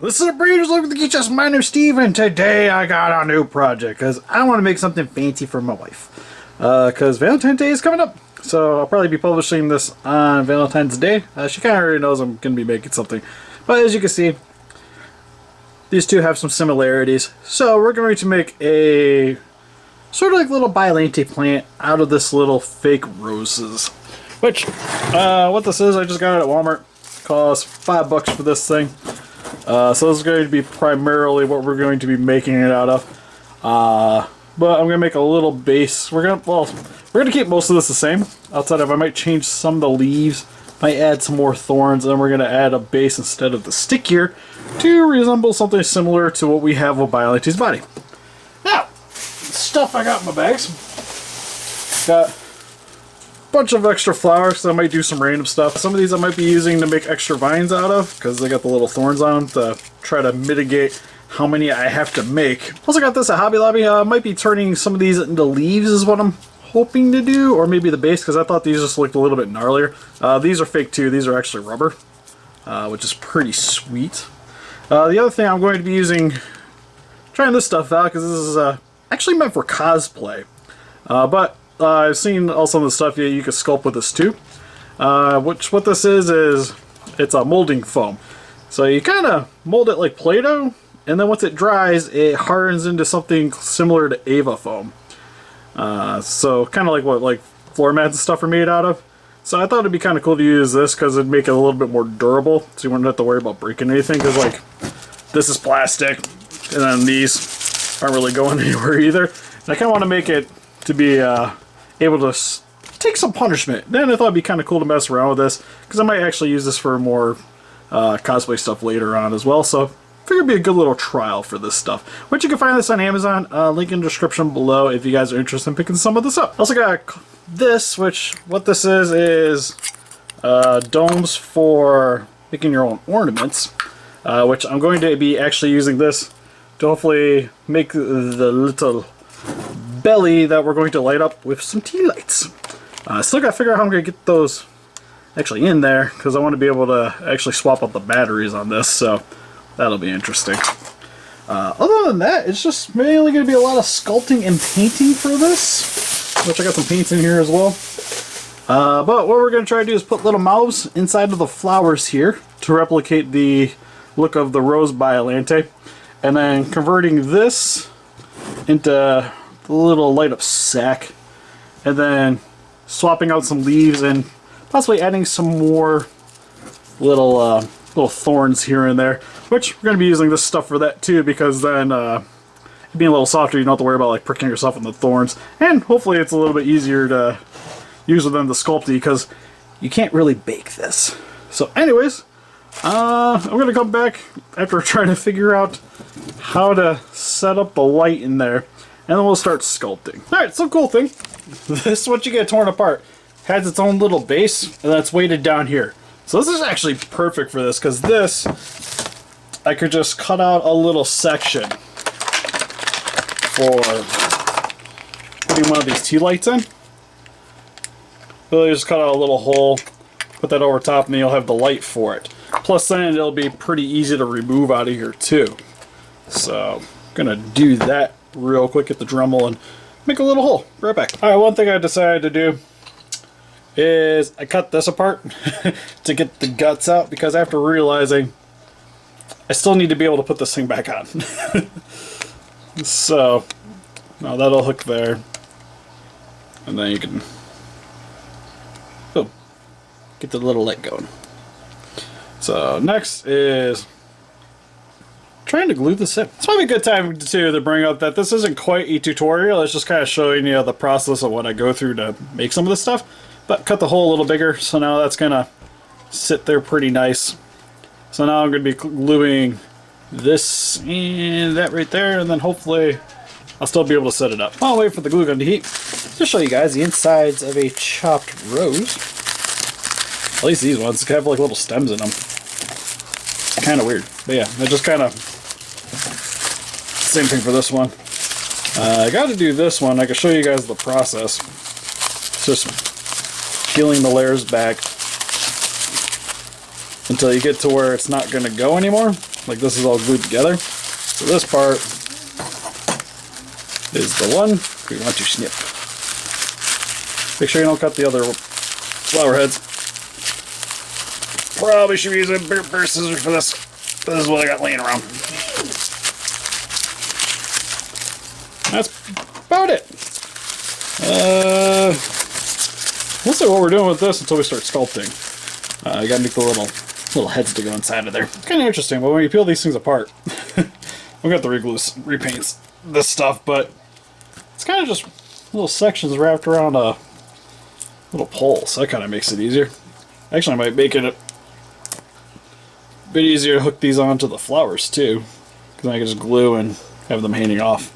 This is a Breeders Look at the Geek. My name's Steve, and today I got a new project because I want to make something fancy for my wife. Because Valentine's Day is coming up, so I'll probably be publishing this on Valentine's Day. She kind of already knows I'm going to be making something, but as you can see, these two have some similarities. So we're going to make a sort of like little Biollante plant out of this little fake roses. Which, what this is, I just got it at Walmart. Cost $5 for this thing. So this is going to be primarily what we're going to be making it out of. But I'm going to make a little base. We're going to keep most of this the same. Outside of, I might change some of the leaves. Might add some more thorns. And then we're going to add a base instead of the stick here to resemble something similar to what we have with Biollante's body. Now, stuff I got in my bags. Got bunch of extra flowers, so I might do some random stuff. Some of these I might be using to make extra vines out of because they got the little thorns on them to try to mitigate how many I have to make. Also got this at Hobby Lobby. I might be turning some of these into leaves is what I'm hoping to do, or maybe the base because I thought these just looked a little bit gnarlier. These are fake too. These are actually rubber, which is pretty sweet. The other thing I'm going to be using, trying this stuff out because this is actually meant for cosplay, but I've seen also the stuff you can sculpt with this too. What this is it's a molding foam. So you kind of mold it like Play-Doh, and then once it dries, it hardens into something similar to Ava foam. So kind of like what floor mats and stuff are made out of. So I thought it'd be kind of cool to use this because it'd make it a little bit more durable, so you wouldn't have to worry about breaking anything. Because like this is plastic, and then these aren't really going anywhere either. And I kind of want to make it to be able to take some punishment. Then I thought it'd be kind of cool to mess around with this because I might actually use this for more cosplay stuff later on as well. So I figured it'd be a good little trial for this stuff. Which you can find this on Amazon. Link in the description below if you guys are interested in picking some of this up. Also got this, which what this is domes for making your own ornaments. Which I'm going to be actually using this to hopefully make the little belly that we're going to light up with some tea lights. Still got to figure out how I'm going to get those actually in there because I want to be able to actually swap out the batteries on this, so that'll be interesting. Other than that, it's just mainly going to be a lot of sculpting and painting for this, which I got some paints in here as well. But what we're going to try to do is put little mouths inside of the flowers here to replicate the look of the rose Biollante, and then converting this into the little light up sack, and then swapping out some leaves and possibly adding some more little thorns here and there, which we're going to be using this stuff for that too, because then being a little softer, you don't have to worry about like pricking yourself in the thorns, and hopefully it's a little bit easier to use than the sculpty because you can't really bake this. So anyways, I'm going to come back after trying to figure out how to set up the light in there, and then we'll start sculpting. Alright, so cool thing. This is what you get torn apart. It has its own little base, and that's weighted down here. So this is actually perfect for this, because this, I could just cut out a little section for putting one of these tea lights in. So you just cut out a little hole, put that over top, and then you'll have the light for it. Plus then it'll be pretty easy to remove out of here too. So I'm gonna do that real quick at the Dremel and make a little hole. Right back. Alright, one thing I decided to do is I cut this apart to get the guts out, because after realizing I still need to be able to put this thing back on. So now that'll hook there, and then you can get the little light going. So next is trying to glue this in. This might be a good time to bring up that this isn't quite a tutorial. It's just kind of showing you the process of what I go through to make some of this stuff. But cut the hole a little bigger, so now that's gonna sit there pretty nice. So now I'm gonna be gluing this and that right there, and then hopefully I'll still be able to set it up. I'll wait for the glue gun to heat to show you guys the insides of a chopped rose. At least these ones have like little stems in them. Kind of weird, but yeah, they're just kind of same thing for this one. I got to do this one. I can show you guys the process. It's just peeling the layers back until you get to where it's not going to go anymore. like this is all glued together. So this part is the one we want to snip. Make sure you don't cut the other flower heads. Probably should be using a pair of scissors for this. This is what I got laying around. That's about it. We'll see what we're doing with this until we start sculpting. I gotta make the little heads to go inside of there. It's kind of interesting, but when you peel these things apart, we got the repaints this stuff, but it's kind of just little sections wrapped around a little pole, so that kind of makes it easier. Actually, I might make it a bit easier to hook these onto the flowers too, because I can just glue and have them hanging off.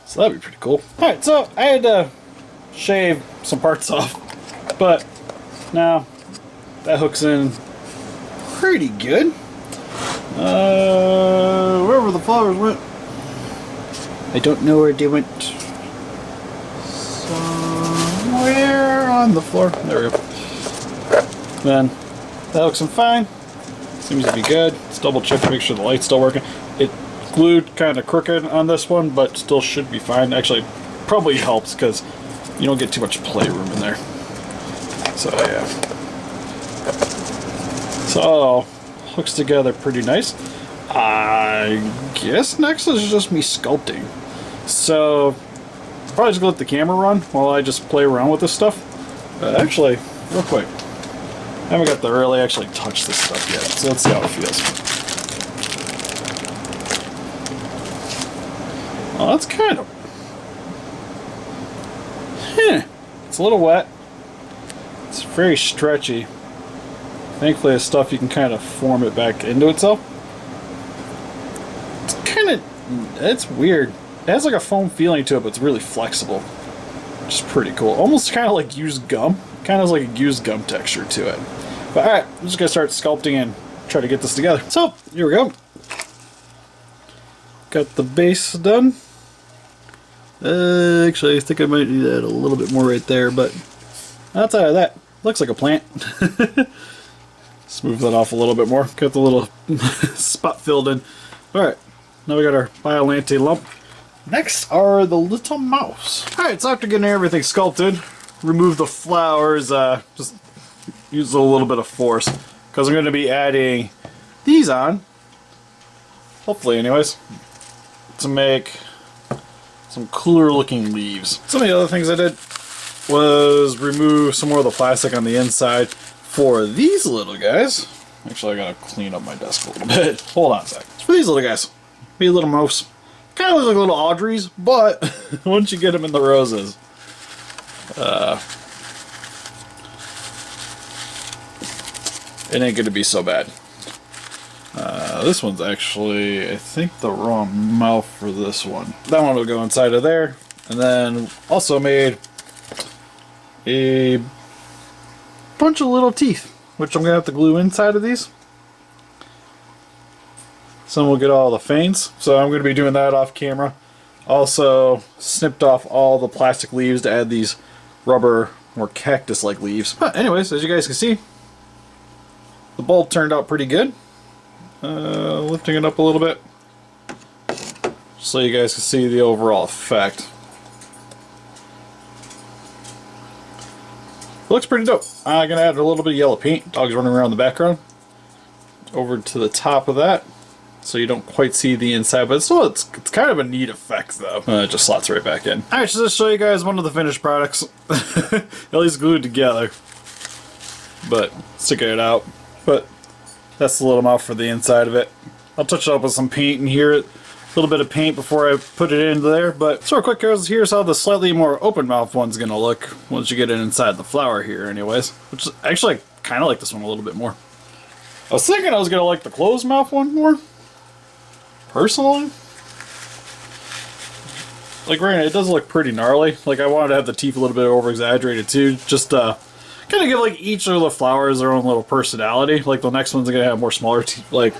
So that'd be pretty cool. Alright, so I had to shave some parts off, but now that hooks in pretty good. Wherever the flowers went, I don't know where they went. Somewhere on the floor. There we go. Then that hooks in fine. Seems to be good. Let's double check to make sure the light's still working. It glued kind of crooked on this one, but still should be fine. Actually, probably helps because you don't get too much playroom in there. So yeah. So hooks together pretty nice. I guess next is just me sculpting. So probably just gonna let the camera run while I just play around with this stuff. Actually, real quick, I haven't got to really actually touch this stuff yet, so let's see how it feels. Oh, that's kind of... It's a little wet. It's very stretchy. Thankfully, this stuff you can kind of form it back into itself. It's kind of... It's weird. It has like a foam feeling to it, but it's really flexible. Which is pretty cool. Almost kind of like used gum. Kind of has like a used gum texture to it. But alright, I'm just going to start sculpting and try to get this together. So, here we go. Got the base done. Actually, I think I might need that a little bit more right there, but outside of that, looks like a plant. Smooth that off a little bit more. Got the little spot filled in. Alright, now we got our Biollante lump. Next are the little mouse. Alright, so after getting everything sculpted, remove the flowers, just use a little bit of force, because I'm going to be adding these on, hopefully anyways, to make some cooler looking leaves. Some of the other things I did was remove some more of the plastic on the inside for these little guys. Actually, I gotta clean up my desk a little bit. Hold on a sec. It's for these little guys. These little mouse. Kind of looks like little Audreys, but once you get them in the roses, it ain't gonna be so bad. This one's actually, I think, the wrong mouth for this one. That one will go inside of there. And then also made a bunch of little teeth, which I'm gonna have to glue inside of these. Some will get all the fangs, so I'm gonna be doing that off camera. Also snipped off all the plastic leaves to add these rubber or cactus-like leaves. But anyways, as you guys can see, the bulb turned out pretty good. Lifting it up a little bit so you guys can see the overall effect. It looks pretty dope. I'm gonna add a little bit of yellow paint. Dog's running around in the background. Over to the top of that, so you don't quite see the inside, but still it's kind of a neat effect though. It just slots right back in. Alright, so just show you guys one of the finished products. At least glued together. But sticking it out. But that's the little mouth for the inside of it. I'll touch it up with some paint in here. A little bit of paint before I put it into there. But so quick, here's how the slightly more open mouth one's gonna look once you get it inside the flower here anyways. Which is actually, I kinda like this one a little bit more. I was thinking I was gonna like the closed mouth one more. Personally. Like granted, it does look pretty gnarly. Like I wanted to have the teeth a little bit over exaggerated too. Just kind of give like each of the flowers their own little personality. Like the next one's gonna have more smaller teeth. Like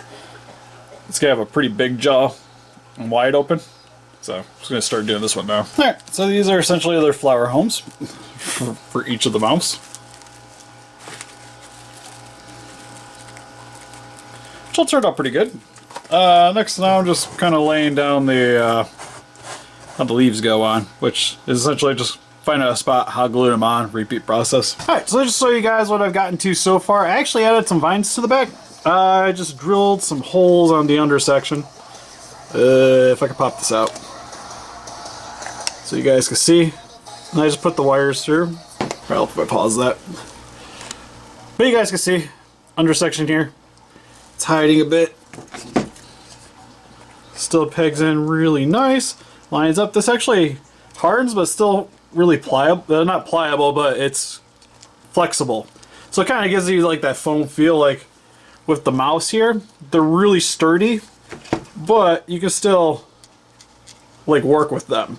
it's gonna have a pretty big jaw and wide open. So I'm just gonna start doing this one now. Alright, so these are essentially their flower homes for each of the mouse. Which all turned out pretty good. Next now I'm just kind of laying down the how the leaves go on, which is essentially just finding a spot, hot glue them on, repeat process. Alright, so let's just show you guys what I've gotten to so far. I actually added some vines to the back. I just drilled some holes on the undersection. If I can pop this out so you guys can see. And I just put the wires through. I'll pause that. But you guys can see, undersection here. It's hiding a bit. Still pegs in really nice. Lines up. This actually hardens, but still really pliable. Not pliable, but it's flexible. So it kind of gives you like that foam feel, like with the mouse here. They're really sturdy, but you can still like work with them,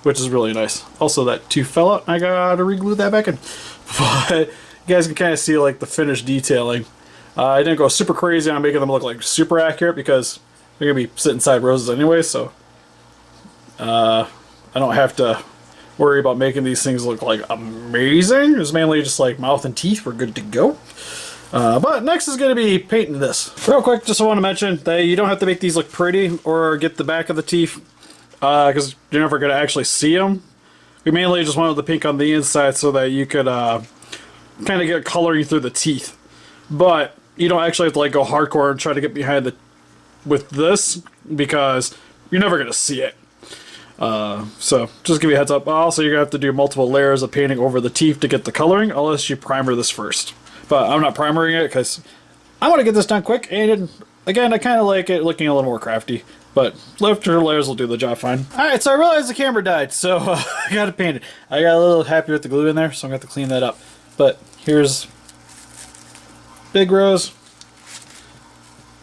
which is really nice. Also, that tooth fell out. I gotta re-glue that back in. But you guys can kind of see like the finished detailing. I didn't go super crazy on making them look like super accurate because they're gonna be sitting inside roses anyway, so I don't have to worry about making these things look like amazing. It's mainly just like mouth and teeth. We're good to go. But next is going to be painting this. Real quick, just want to mention that you don't have to make these look pretty or get the back of the teeth because you're never going to actually see them. We mainly just wanted the pink on the inside so that you could kind of get coloring through the teeth. But you don't actually have to like go hardcore and try to get behind the with this because you're never going to see it. So just give you a heads up. Also, you're going to have to do multiple layers of painting over the teeth to get the coloring unless you primer this first. But I'm not primering it because I want to get this done quick, and again, I kind of like it looking a little more crafty, but after layers will do the job fine. Alright, so I realized the camera died, so I got to paint it. I got a little happy with the glue in there, so I'm going to have to clean that up. But here's big rose.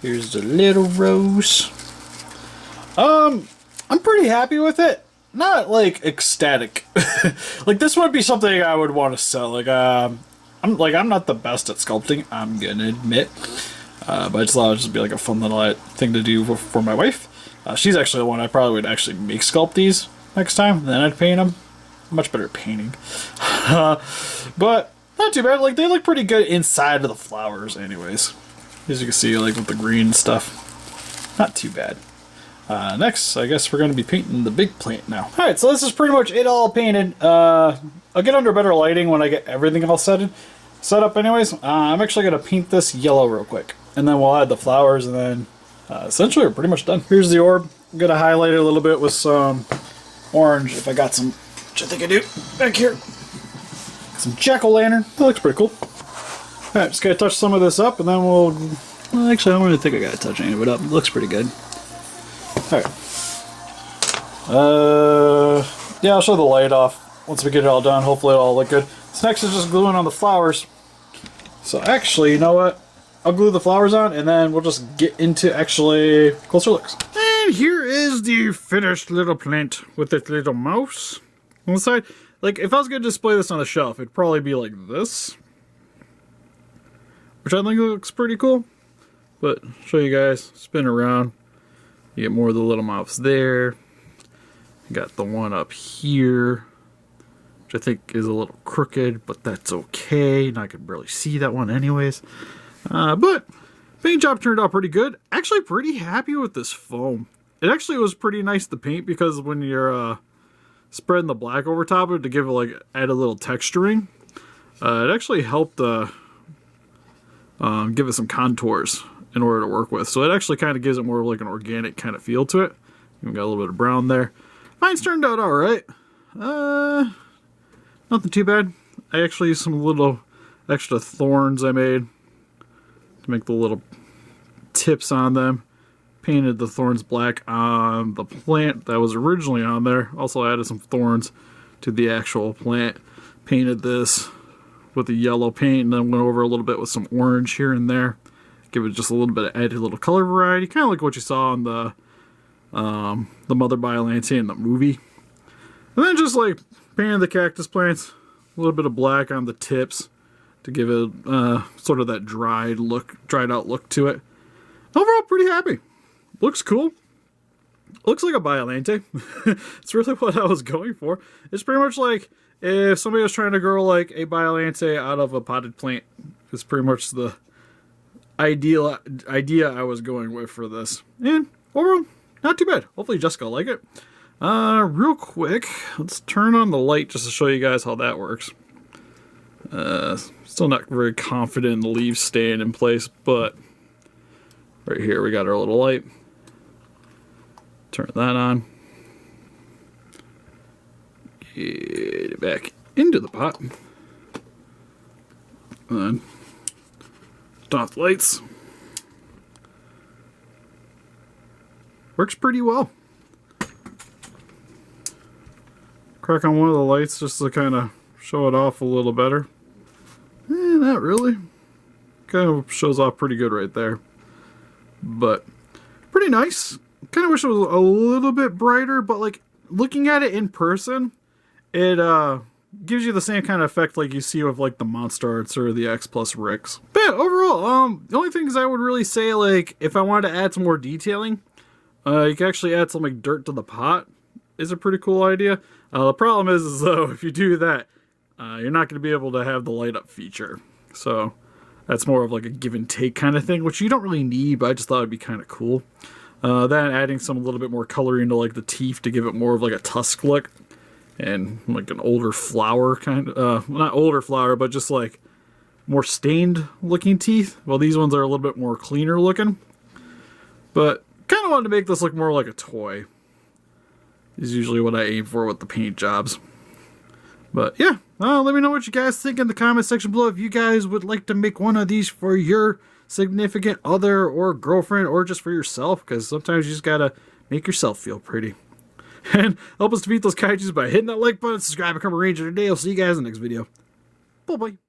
Here's the little rose. I'm pretty happy with it. Not like ecstatic. Like this would be something I would want to sell. Like I'm not the best at sculpting, I'm gonna admit. But I just thought it would just be like a fun little thing to do for my wife. She's actually the one I probably would actually make sculpt these next time, then I'd paint them. I'm much better at painting. But not too bad. Like they look pretty good inside of the flowers anyways. As you can see, like with the green stuff. Not too bad. Next, I guess we're going to be painting the big plant now. Alright, so this is pretty much it all painted. I'll get under better lighting when I get everything all set up anyways. I'm actually going to paint this yellow real quick. And then we'll add the flowers and then essentially we're pretty much done. Here's the orb. I'm going to highlight it a little bit with some orange if I got some, which I think I do, back here. Some jack-o'-lantern. That looks pretty cool. Alright, just going to touch some of this up and then we'll actually, I don't really think I got to touch any of it up. It looks pretty good. Alright. Yeah, I'll show the light off once we get it all done. Hopefully it'll all look good. So next is just gluing on the flowers. So actually, you know what? I'll glue the flowers on and then we'll just get into actually closer looks. And here is the finished little plant with its little mouse on the side. Like, if I was going to display this on a shelf, it'd probably be like this. Which I think looks pretty cool. But, show you guys, spin around. You get more of the little mouse there. You got the one up here, which I think is a little crooked, but that's okay. And I could barely see that one anyways. But paint job turned out pretty good. Actually pretty happy with this foam. It actually was pretty nice to paint because when you're spreading the black over top of it to give it like add a little texturing, it actually helped give it some contours in order to work with. So it actually kind of gives it more of like an organic kind of feel to it. We've got a little bit of brown there. Mine's turned out alright. Nothing too bad. I actually used some little extra thorns I made to make the little tips on them. Painted the thorns black on the plant that was originally on there. Also added some thorns to the actual plant. Painted this with the yellow paint and then went over a little bit with some orange here and there. Give it just a little bit of added little color variety, kind of like what you saw on the Mother Biollante in the movie. And then just like painted the cactus plants, a little bit of black on the tips to give it sort of that dried out look to it. Overall, pretty happy. Looks cool. Looks like a Biollante. It's really what I was going for. It's pretty much like if somebody was trying to grow like a Biollante out of a potted plant. It's pretty much the idea I was going with for this. And overall, not too bad. Hopefully Jessica will like it. Real quick, let's turn on the light just to show you guys how that works. Still not very confident in the leaves staying in place, but right here we got our little light. Turn that on. Get it back into the pot. And then turn off the lights. Works pretty well. Crack on one of the lights just to kind of show it off a little better. Not really. Kind of shows off pretty good right there. But pretty nice. Kind of wish it was a little bit brighter, but like looking at it in person, it gives you the same kind of effect like you see with like the Monster Arts or the X Plus Ricks. But yeah, overall, the only things I would really say, like if I wanted to add some more detailing, you can actually add some like dirt to the pot. Is a pretty cool idea. The problem is though, if you do that, you're not going to be able to have the light up feature. So that's more of like a give and take kind of thing, which you don't really need, but I just thought it'd be kind of cool. Then adding some a little bit more color into like the teeth to give it more of like a tusk look and like an older flower kind of, not older flower, but just like more stained looking teeth. Well, these ones are a little bit more cleaner looking, but kind of wanted to make this look more like a toy. Is usually what I aim for with the paint jobs. But yeah, let me know what you guys think in the comment section below. If you guys would like to make one of these for your significant other or girlfriend or just for yourself, because sometimes you just gotta make yourself feel pretty. And help us defeat those kaijus by hitting that like button, subscribe, become a ranger today. I'll see you guys in the next video. Bye bye.